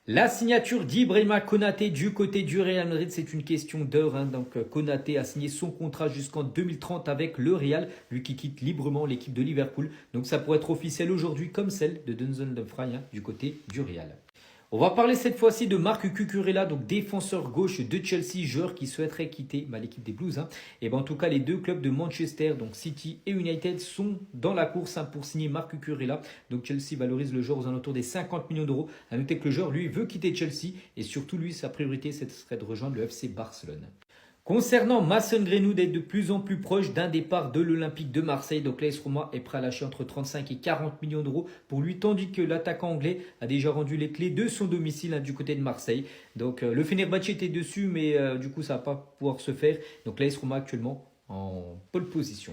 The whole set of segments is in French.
La signature d'Ibrahima Konaté du côté du Real Madrid, c'est une question d'heure, hein. Donc Konaté a signé son contrat jusqu'en 2030 avec le Real, lui qui quitte librement l'équipe de Liverpool. Donc ça pourrait être officiel aujourd'hui comme celle de Denzel Dumfries, hein, du côté du Real. On va parler cette fois-ci de Marc Cucurella, donc défenseur gauche de Chelsea, joueur qui souhaiterait quitter l'équipe des Blues, hein. Et ben en tout cas, les deux clubs de Manchester, donc City et United, sont dans la course, hein, pour signer Marc Cucurella. Donc Chelsea valorise le joueur aux alentours des 50 millions d'euros. À noter que le joueur, lui, veut quitter Chelsea et surtout, lui, sa priorité, ce serait de rejoindre le FC Barcelone. Concernant Mason Greenwood, est de plus en plus proche d'un départ de l'Olympique de Marseille. Donc l'AS Roma est prêt à lâcher entre 35 et 40 millions d'euros pour lui, tandis que l'attaquant anglais a déjà rendu les clés de son domicile, hein, du côté de Marseille. Donc le Fenerbahçe était dessus, mais du coup ça va pas pouvoir se faire. Donc l'AS Roma actuellement en pole position.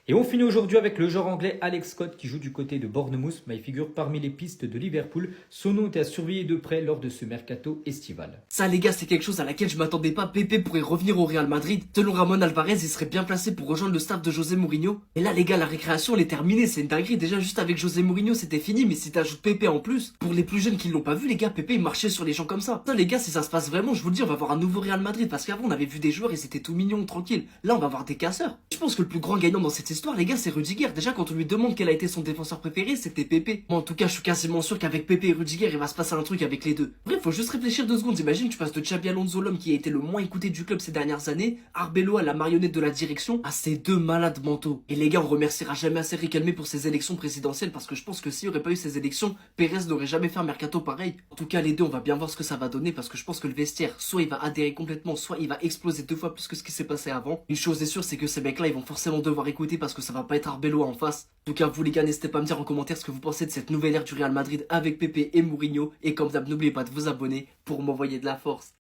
Et on finit aujourd'hui avec le joueur anglais Alex Scott qui joue du côté de Bournemouth, mais il figure parmi les pistes de Liverpool. Son nom est à surveiller de près lors de ce mercato estival. Ça les gars, c'est quelque chose à laquelle je m'attendais pas. Pepe pourrait revenir au Real Madrid. Selon Ramon Alvarez, il serait bien placé pour rejoindre le staff de José Mourinho. Et là les gars, la récréation elle est terminée, c'est une dinguerie. Déjà juste avec José Mourinho c'était fini, mais si t'ajoutes Pepe en plus, pour les plus jeunes qui l'ont pas vu les gars, Pepe il marchait sur les gens comme ça. Putain les gars, si ça se passe vraiment, je vous le dis, on va avoir un nouveau Real Madrid. Parce qu'avant on avait vu des joueurs et c'était tout mignon, tranquille. Là on va avoir des casseurs. Je pense que le plus grand gagnant dans cette histoire les gars, c'est Rudiger. Déjà quand on lui demande quel a été son défenseur préféré, c'était Pepe. Moi en tout cas je suis quasiment sûr qu'avec Pepe et Rudiger il va se passer un truc avec les deux. Bref, faut juste réfléchir 2 secondes. Imagine que tu passes de Xabi Alonso, l'homme qui a été le moins écouté du club ces dernières années, Arbeloa, la marionnette de la direction, à ces deux malades mentaux. Et les gars, on remerciera jamais assez Riquelme pour ses élections présidentielles, parce que je pense que s'il n'y aurait pas eu ces élections, Pérez n'aurait jamais fait un mercato pareil. En tout cas les deux, on va bien voir ce que ça va donner, parce que je pense que le vestiaire, soit il va adhérer complètement, soit il va exploser 2 fois plus que ce qui s'est passé avant. Une chose est sûre, c'est que ces mecs là ils vont forcément devoir écouter, parce que ça va pas être Arbeloa en face. En tout cas, vous les gars, n'hésitez pas à me dire en commentaire ce que vous pensez de cette nouvelle ère du Real Madrid avec Pepe et Mourinho. Et comme d'hab, n'oubliez pas de vous abonner pour m'envoyer de la force.